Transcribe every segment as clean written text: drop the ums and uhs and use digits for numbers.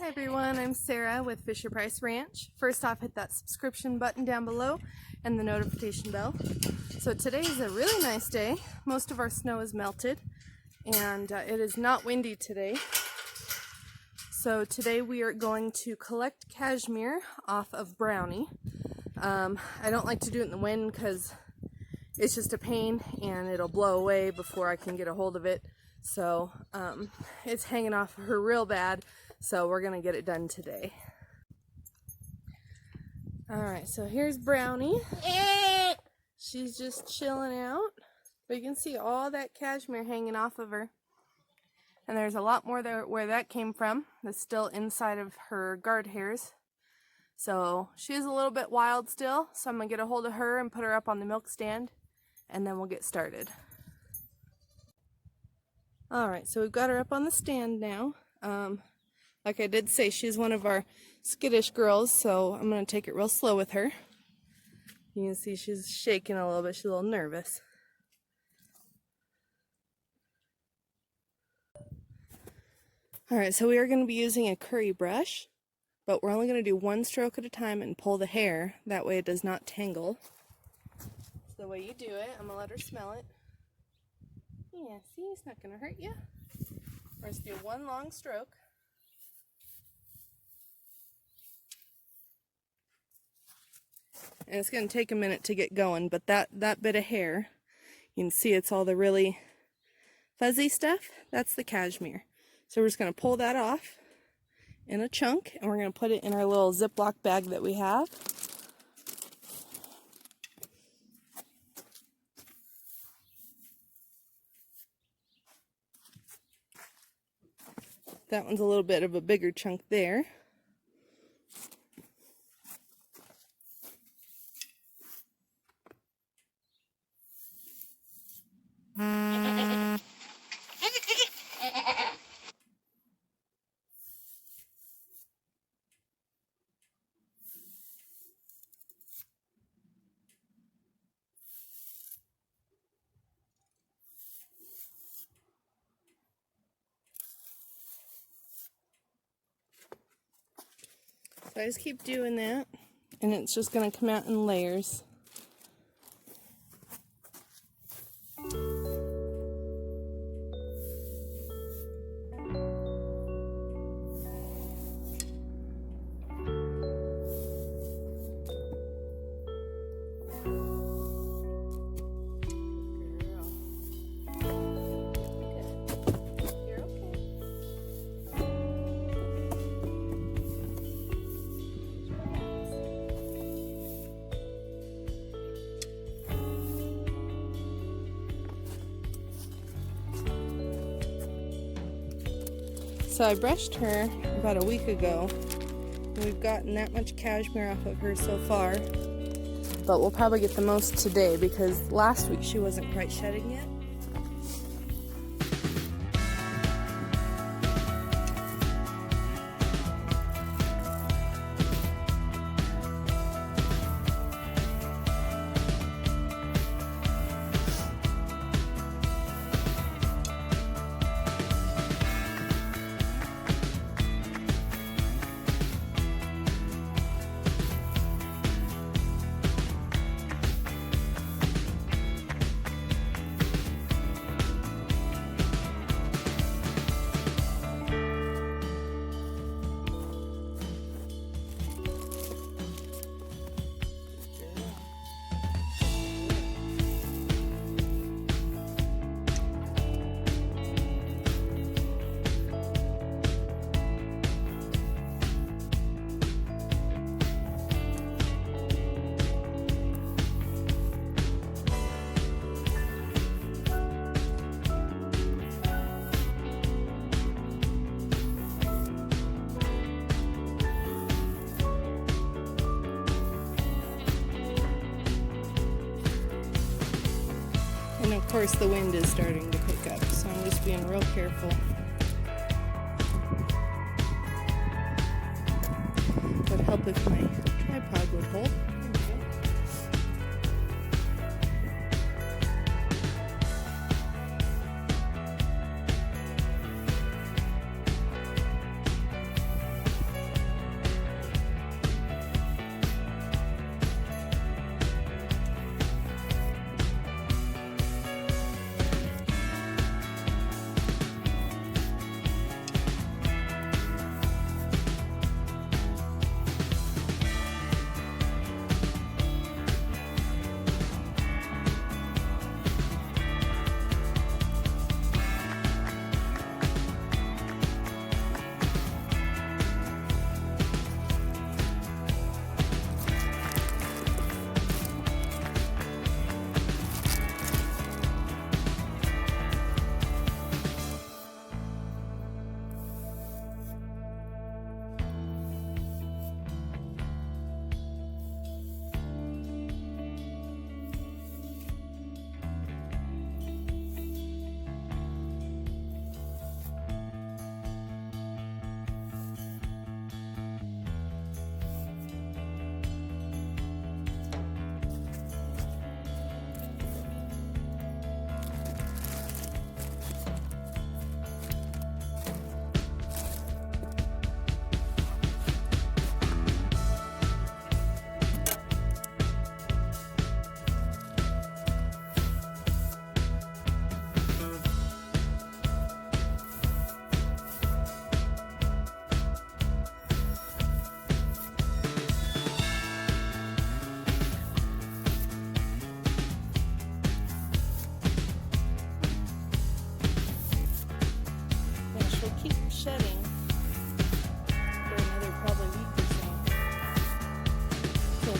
Hi everyone, I'm Sarah with Fisher Price Ranch. First off, hit that subscription button down below and the notification bell. So today is a really nice day. Most of our snow is melted and it is not windy today. So today we are going to collect cashmere off of Brownie. I don't like to do it in the wind because it's just a pain and it'll blow away before I can get a hold of it. So it's hanging off of her real bad. So we're gonna get it done today. Alright, so here's Brownie. She's just chilling out. But you can see all that cashmere hanging off of her. And there's a lot more there where that came from. That's still inside of her guard hairs. So she's a little bit wild still. So I'm gonna get a hold of her and put her up on the milk stand. And then we'll get started. Alright, so we've got her up on the stand now. Like I did say, she's one of our skittish girls, so I'm going to take it real slow with her. You can see she's shaking a little bit. She's a little nervous. Alright, so we are going to be using a curry brush, but we're only going to do one stroke at a time and pull the hair. That way it does not tangle. So the way you do it, I'm going to let her smell it. Yeah, see, it's not going to hurt you. We're going to do one long stroke. And it's going to take a minute to get going, but that bit of hair, you can see it's all the really fuzzy stuff. That's the cashmere. So we're just going to pull that off in a chunk, and we're going to put it in our little Ziploc bag that we have. That one's a little bit of a bigger chunk there. So I just keep doing that, and it's just going to come out in layers. So I brushed her about a week ago, and we've gotten that much cashmere off of her so far, but we'll probably get the most today because last week she wasn't quite shedding yet. And of course the wind is starting to pick up, so I'm just being real careful. It would help if my tripod would hold.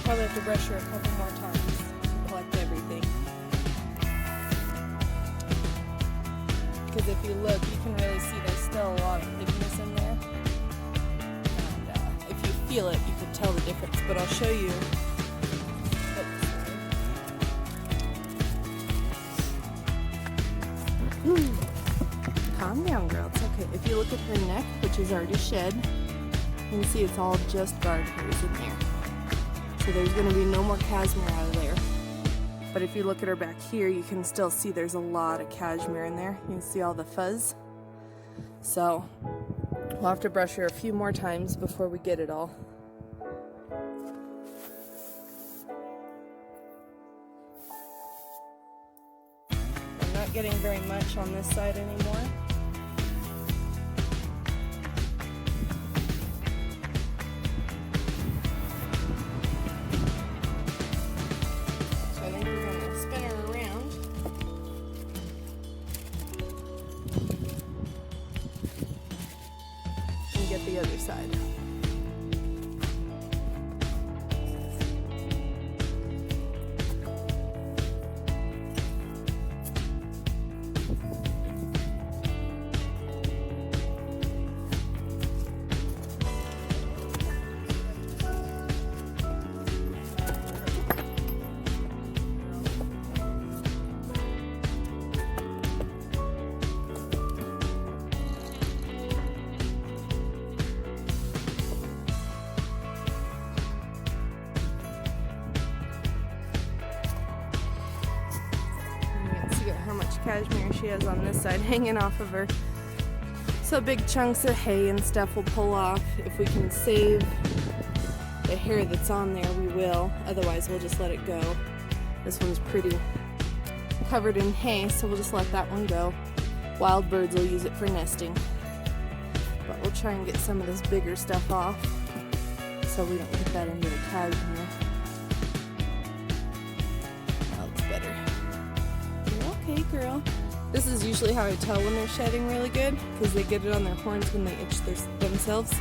Probably have to brush her a couple more times to collect everything. Because if you look, you can really see there's still a lot of thickness in there. And if you feel it, you can tell the difference. But I'll show you. Calm down, girl. It's okay. If you look at her neck, which is already shed, you can see it's all just guard hairs in there. So there's going to be no more cashmere out of there. But if you look at her back here, you can still see there's a lot of cashmere in there. You can see all the fuzz. So we'll have to brush her a few more times before we get it all. I'm not getting very much on this side anymore. Get the other side. How much cashmere she has on this side hanging off of her. So big chunks of hay and stuff will pull off. If we can save the hair that's on there, we will. Otherwise, we'll just let it go. This one's pretty covered in hay, so we'll just let that one go. Wild birds will use it for nesting. But we'll try and get some of this bigger stuff off so we don't get that into the cashmere. That looks better. Okay, girl. This is usually how I tell when they're shedding really good, because they get it on their horns when they itch themselves.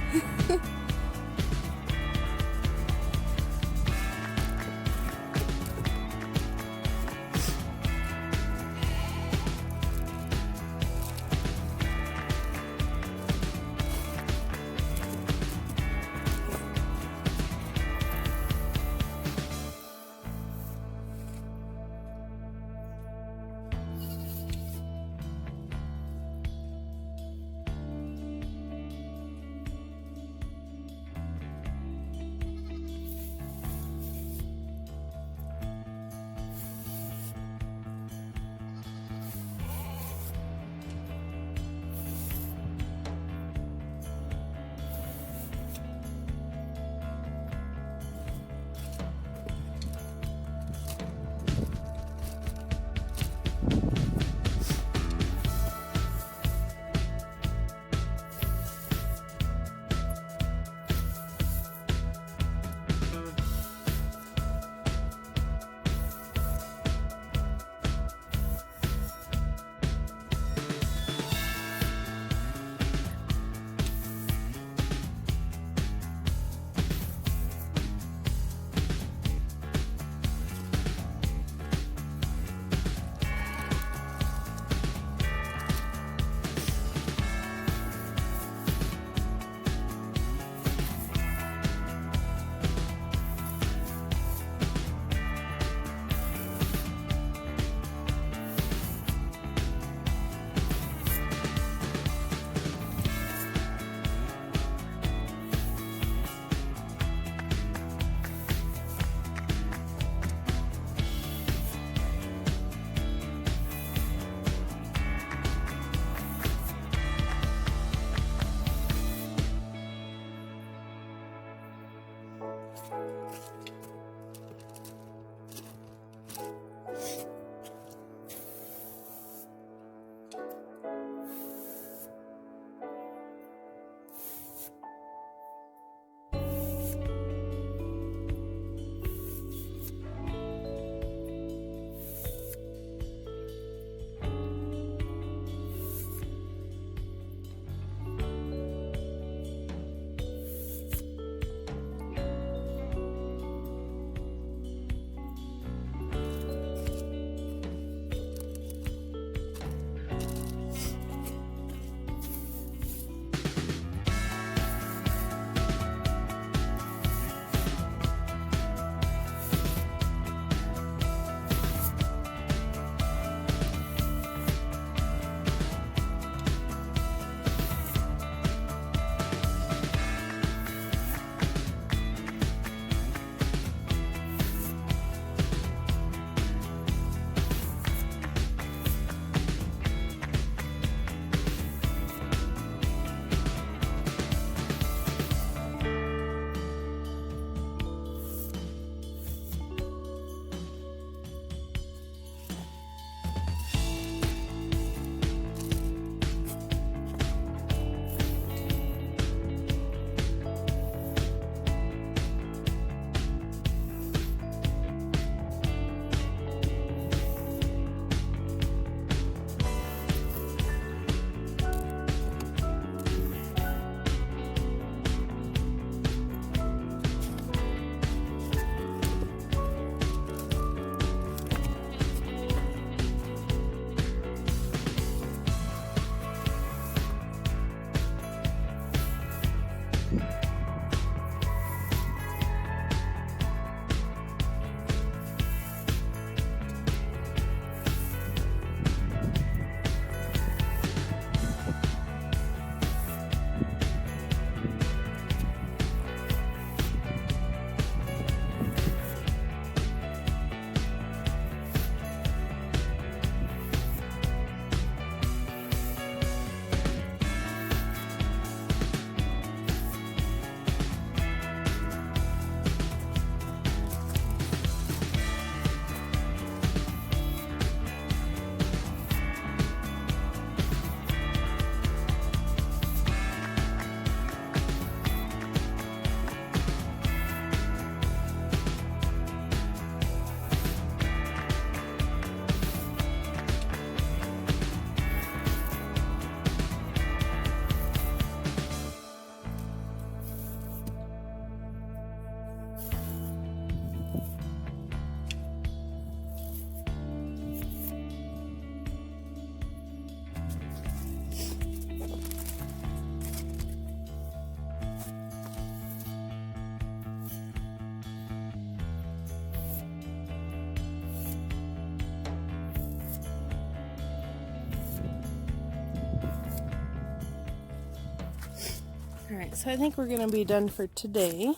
Alright, so I think we're going to be done for today.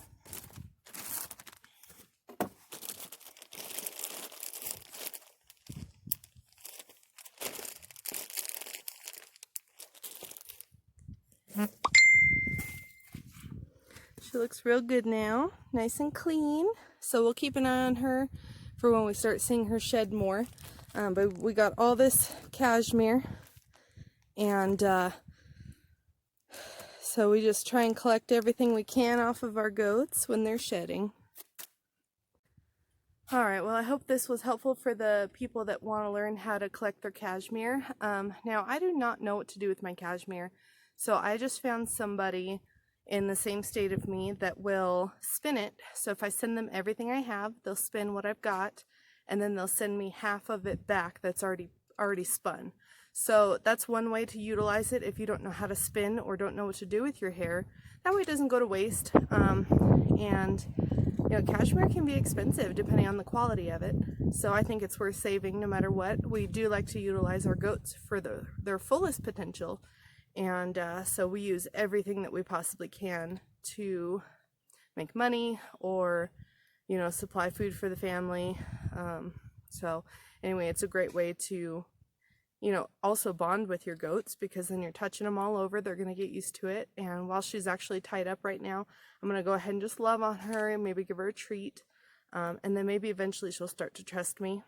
She looks real good now, nice and clean. So we'll keep an eye on her for when we start seeing her shed more. But we got all this cashmere, and so we just try and collect everything we can off of our goats when they're shedding. Alright, well I hope this was helpful for the people that want to learn how to collect their cashmere. Now I do not know what to do with my cashmere, so I just found somebody in the same state of me that will spin it. So if I send them everything I have, they'll spin what I've got, and then they'll send me half of it back that's already spun. So that's one way to utilize it if you don't know how to spin or don't know what to do with your hair. That way it doesn't go to waste. And you know, cashmere can be expensive depending on the quality of it. So I think it's worth saving no matter what. We do like to utilize our goats for their fullest potential. And so we use everything that we possibly can to make money or, you know, supply food for the family. So anyway, it's a great way to, you know, also bond with your goats, because then you're touching them all over. They're going to get used to it. And while she's actually tied up right now, I'm going to go ahead and just love on her and maybe give her a treat. And then maybe eventually she'll start to trust me.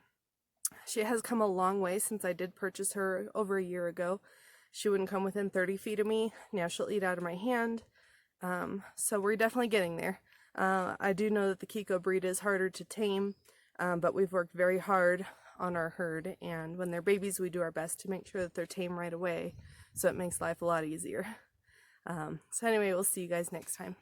She has come a long way since I did purchase her over a year ago. She wouldn't come within 30 feet of me. Now she'll eat out of my hand. So we're definitely getting there. I do know that the Kiko breed is harder to tame, but we've worked very hard on our herd, and when they're babies we do our best to make sure that they're tame right away, so it makes life a lot easier. So anyway, we'll see you guys next time.